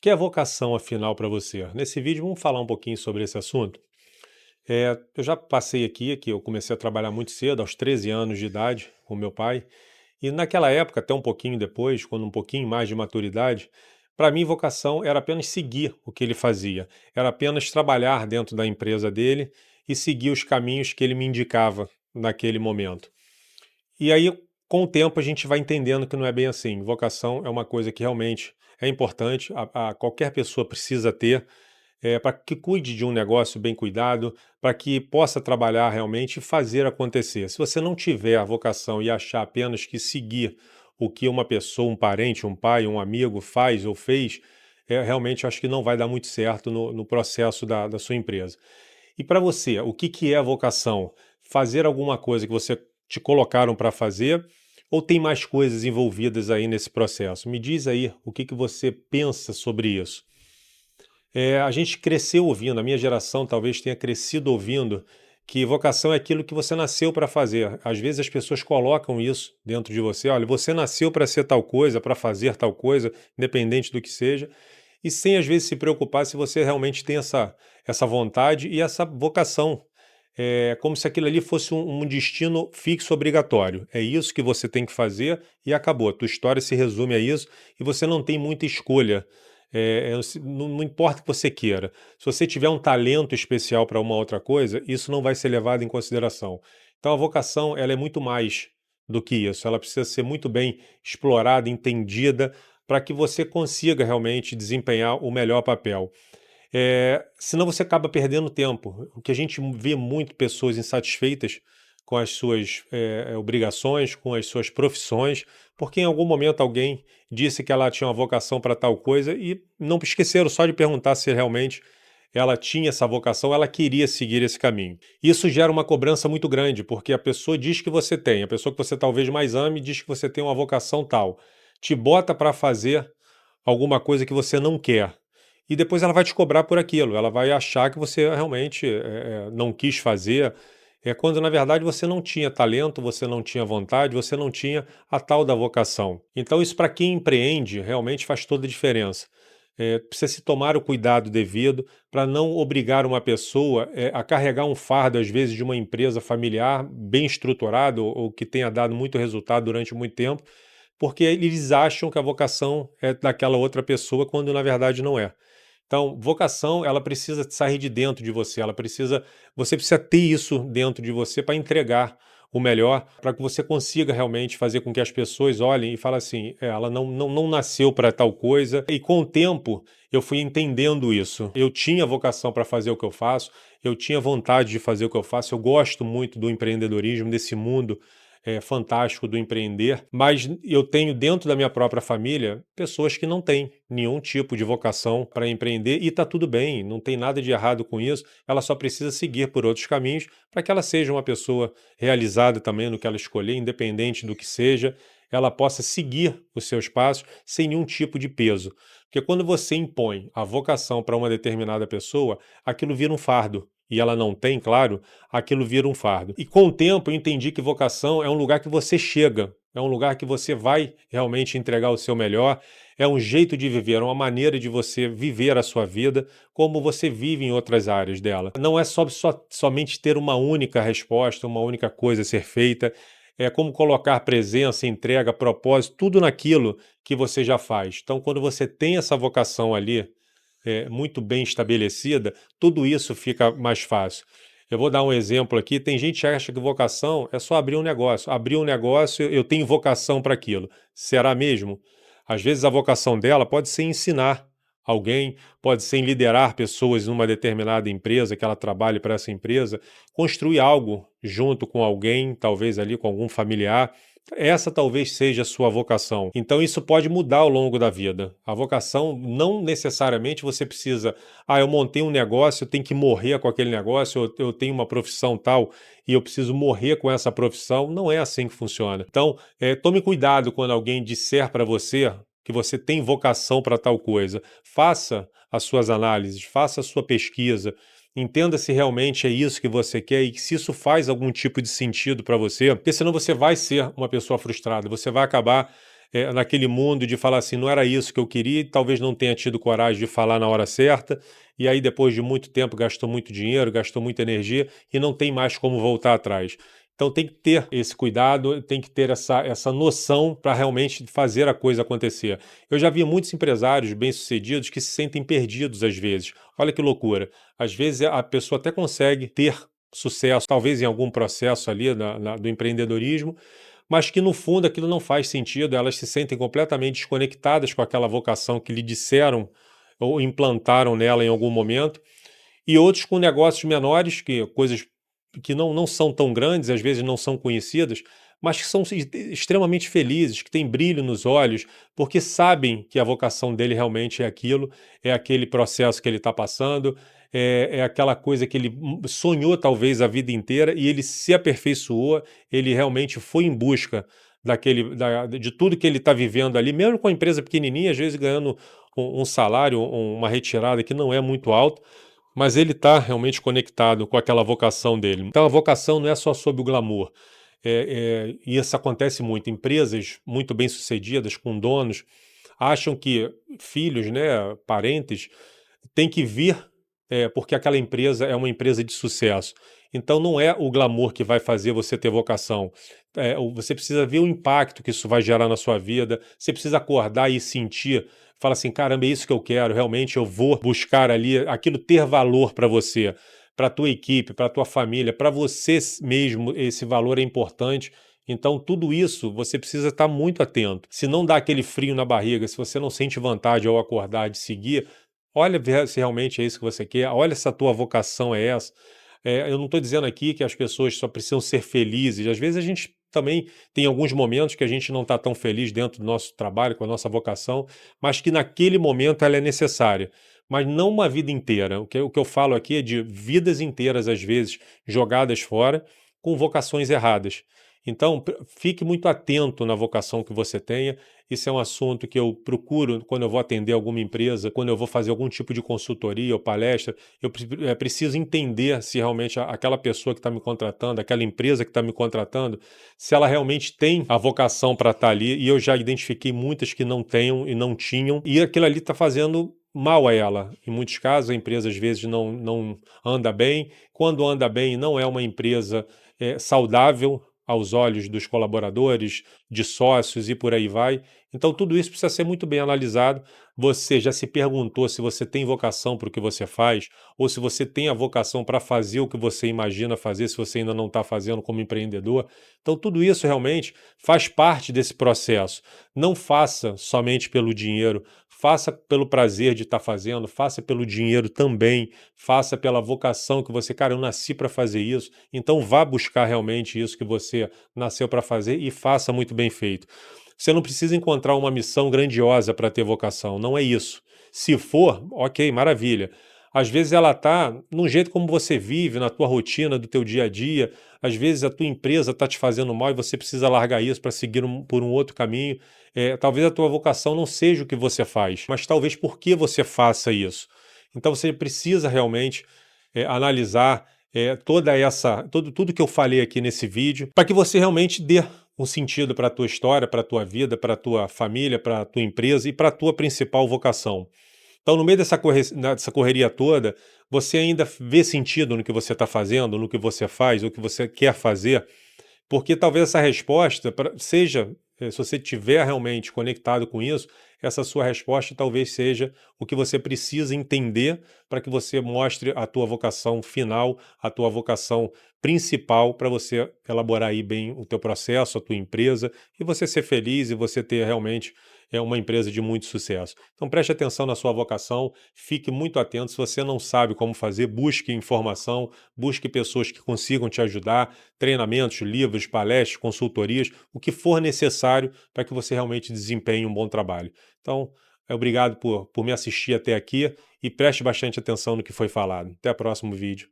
Que é vocação, afinal, para você? Nesse vídeo, vamos falar um pouquinho sobre esse assunto. Eu já passei aqui, que eu comecei a trabalhar muito cedo, aos 13 anos de idade, com meu pai, e naquela época, até um pouquinho depois, quando um pouquinho mais de maturidade, para mim, vocação era apenas seguir o que ele fazia, era apenas trabalhar dentro da empresa dele e seguir os caminhos que ele me indicava naquele momento. E aí, com o tempo, a gente vai entendendo que não é bem assim. Vocação é uma coisa que realmente é importante, qualquer pessoa precisa ter, para que cuide de um negócio bem cuidado, para que possa trabalhar realmente e fazer acontecer. Se você não tiver a vocação e achar apenas que seguir o que uma pessoa, um parente, um pai, um amigo faz ou fez, realmente acho que não vai dar muito certo no processo da sua empresa. E para você, o que que é vocação? Fazer alguma coisa que você te colocaram para fazer ou tem mais coisas envolvidas aí nesse processo? Me diz aí o que que você pensa sobre isso. A gente cresceu ouvindo, a minha geração talvez tenha crescido ouvindo que vocação é aquilo que você nasceu para fazer. Às vezes as pessoas colocam isso dentro de você. Olha, você nasceu para ser tal coisa, para fazer tal coisa, independente do que seja, e sem às vezes se preocupar se você realmente tem essa vontade e essa vocação. É como se aquilo ali fosse um destino fixo obrigatório. É isso que você tem que fazer e acabou. A tua história se resume a isso e você não tem muita escolha. Não importa o que você queira. Se você tiver um talento especial para uma outra coisa, isso não vai ser levado em consideração. Então a vocação ela é muito mais do que isso. Ela precisa ser muito bem explorada, entendida, para que você consiga realmente desempenhar o melhor papel. Senão você acaba perdendo tempo. O que a gente vê muito pessoas insatisfeitas com as suas obrigações, com as suas profissões, porque em algum momento alguém disse que ela tinha uma vocação para tal coisa e não esqueceram só de perguntar se realmente ela tinha essa vocação, ela queria seguir esse caminho. Isso gera uma cobrança muito grande, porque a pessoa diz que você tem, a pessoa que você talvez mais ame diz que você tem uma vocação tal, te bota para fazer alguma coisa que você não quer. E depois ela vai te cobrar por aquilo, ela vai achar que você realmente não quis fazer, quando na verdade você não tinha talento, você não tinha vontade, você não tinha a tal da vocação. Então isso para quem empreende realmente faz toda a diferença. Precisa se tomar o cuidado devido para não obrigar uma pessoa a carregar um fardo, às vezes, de uma empresa familiar bem estruturada ou que tenha dado muito resultado durante muito tempo, porque eles acham que a vocação é daquela outra pessoa, quando na verdade não é. Então, vocação, ela precisa sair de dentro de você, você precisa ter isso dentro de você para entregar o melhor, para que você consiga realmente fazer com que as pessoas olhem e falem assim, ela não nasceu para tal coisa, e com o tempo eu fui entendendo isso. Eu tinha vocação para fazer o que eu faço, eu tinha vontade de fazer o que eu faço, eu gosto muito do empreendedorismo, desse mundo fantástico do empreender, mas eu tenho dentro da minha própria família pessoas que não têm nenhum tipo de vocação para empreender e está tudo bem, não tem nada de errado com isso, ela só precisa seguir por outros caminhos para que ela seja uma pessoa realizada também no que ela escolher, independente do que seja, ela possa seguir os seus passos sem nenhum tipo de peso. Porque quando você impõe a vocação para uma determinada pessoa, aquilo vira um fardo. E ela não tem, claro, aquilo vira um fardo. E com o tempo eu entendi que vocação é um lugar que você chega, é um lugar que você vai realmente entregar o seu melhor, é um jeito de viver, é uma maneira de você viver a sua vida como você vive em outras áreas dela. Não é somente ter uma única resposta, uma única coisa a ser feita, é como colocar presença, entrega, propósito, tudo naquilo que você já faz. Então, quando você tem essa vocação ali, muito bem estabelecida, tudo isso fica mais fácil. Eu vou dar um exemplo aqui. Tem gente que acha que vocação é só abrir um negócio. Abrir um negócio, eu tenho vocação para aquilo. Será mesmo? Às vezes a vocação dela pode ser ensinar alguém, pode ser em liderar pessoas numa determinada empresa, que ela trabalhe para essa empresa, construir algo junto com alguém, talvez ali com algum familiar. Essa talvez seja a sua vocação. Então isso pode mudar ao longo da vida. A vocação não necessariamente você precisa, eu montei um negócio, eu tenho que morrer com aquele negócio, eu tenho uma profissão tal e eu preciso morrer com essa profissão. Não é assim que funciona. Então, tome cuidado quando alguém disser para você que você tem vocação para tal coisa. Faça as suas análises, faça a sua pesquisa, entenda se realmente é isso que você quer e se isso faz algum tipo de sentido para você, porque senão você vai ser uma pessoa frustrada, você vai acabar naquele mundo de falar assim, não era isso que eu queria e talvez não tenha tido coragem de falar na hora certa, e aí depois de muito tempo gastou muito dinheiro, gastou muita energia e não tem mais como voltar atrás. Então tem que ter esse cuidado, tem que ter essa noção para realmente fazer a coisa acontecer. Eu já vi muitos empresários bem-sucedidos que se sentem perdidos às vezes. Olha que loucura. Às vezes a pessoa até consegue ter sucesso, talvez em algum processo ali do empreendedorismo, mas que no fundo aquilo não faz sentido, elas se sentem completamente desconectadas com aquela vocação que lhe disseram ou implantaram nela em algum momento, e outros com negócios menores, que coisas que não são tão grandes, às vezes não são conhecidas, mas que são extremamente felizes, que têm brilho nos olhos, porque sabem que a vocação dele realmente é aquilo, é aquele processo que ele está passando, é aquela coisa que ele sonhou talvez a vida inteira e ele se aperfeiçoou, ele realmente foi em busca de tudo que ele está vivendo ali, mesmo com a empresa pequenininha, às vezes ganhando um salário, uma retirada que não é muito alta, mas ele está realmente conectado com aquela vocação dele. Então a vocação não é só sobre o glamour. E isso acontece muito. Empresas muito bem-sucedidas, com donos, acham que filhos, né, parentes, têm que vir porque aquela empresa é uma empresa de sucesso. Então não é o glamour que vai fazer você ter vocação. Você precisa ver o impacto que isso vai gerar na sua vida, você precisa acordar e sentir, fala assim, caramba, é isso que eu quero, realmente eu vou buscar ali aquilo ter valor para você, para a tua equipe, para a tua família, para você mesmo, esse valor é importante. Então, tudo isso você precisa estar muito atento. Se não dá aquele frio na barriga, se você não sente vontade ao acordar de seguir, olha se realmente é isso que você quer, olha se a tua vocação é essa. Eu não estou dizendo aqui que as pessoas só precisam ser felizes. Às vezes a gente também tem alguns momentos que a gente não está tão feliz dentro do nosso trabalho, com a nossa vocação, mas que naquele momento ela é necessária. Mas não uma vida inteira. O que eu falo aqui é de vidas inteiras, às vezes, jogadas fora, com vocações erradas. Então, fique muito atento na vocação que você tenha. Isso é um assunto que eu procuro quando eu vou atender alguma empresa, quando eu vou fazer algum tipo de consultoria ou palestra. Eu preciso entender se realmente aquela pessoa que está me contratando, aquela empresa que está me contratando, se ela realmente tem a vocação para estar ali. E eu já identifiquei muitas que não tenham e não tinham, e aquilo ali está fazendo mal a ela. Em muitos casos, a empresa às vezes não anda bem. Quando anda bem, não é uma empresa saudável aos olhos dos colaboradores, de sócios e por aí vai. Então, tudo isso precisa ser muito bem analisado. Você já se perguntou se você tem vocação para o que você faz, ou se você tem a vocação para fazer o que você imagina fazer, se você ainda não está fazendo como empreendedor. Então, tudo isso realmente faz parte desse processo. Não faça somente pelo dinheiro, faça pelo prazer de estar fazendo, faça pelo dinheiro também, faça pela vocação que você, cara, eu nasci para fazer isso, então vá buscar realmente isso que você nasceu para fazer e faça muito bem feito. Você não precisa encontrar uma missão grandiosa para ter vocação, não é isso. Se for, ok, maravilha. Às vezes ela está no jeito como você vive, na tua rotina, do teu dia a dia. Às vezes a tua empresa está te fazendo mal e você precisa largar isso para seguir por um outro caminho. Talvez a tua vocação não seja o que você faz, mas talvez por que você faça isso. Então você precisa realmente analisar tudo que eu falei aqui nesse vídeo, para que você realmente dê um sentido para a tua história, para a tua vida, para a tua família, para a tua empresa e para a tua principal vocação. Então, no meio dessa correria toda, você ainda vê sentido no que você está fazendo, no que você faz, o que você quer fazer, porque talvez essa resposta seja, se você estiver realmente conectado com isso, essa sua resposta talvez seja o que você precisa entender para que você mostre a tua vocação final, a tua vocação principal para você elaborar aí bem o teu processo, a tua empresa e você ser feliz e você ter realmente uma empresa de muito sucesso. Então preste atenção na sua vocação, fique muito atento. Se você não sabe como fazer, busque informação, busque pessoas que consigam te ajudar, treinamentos, livros, palestras, consultorias, o que for necessário para que você realmente desempenhe um bom trabalho. Então, obrigado por me assistir até aqui e preste bastante atenção no que foi falado. Até o próximo vídeo.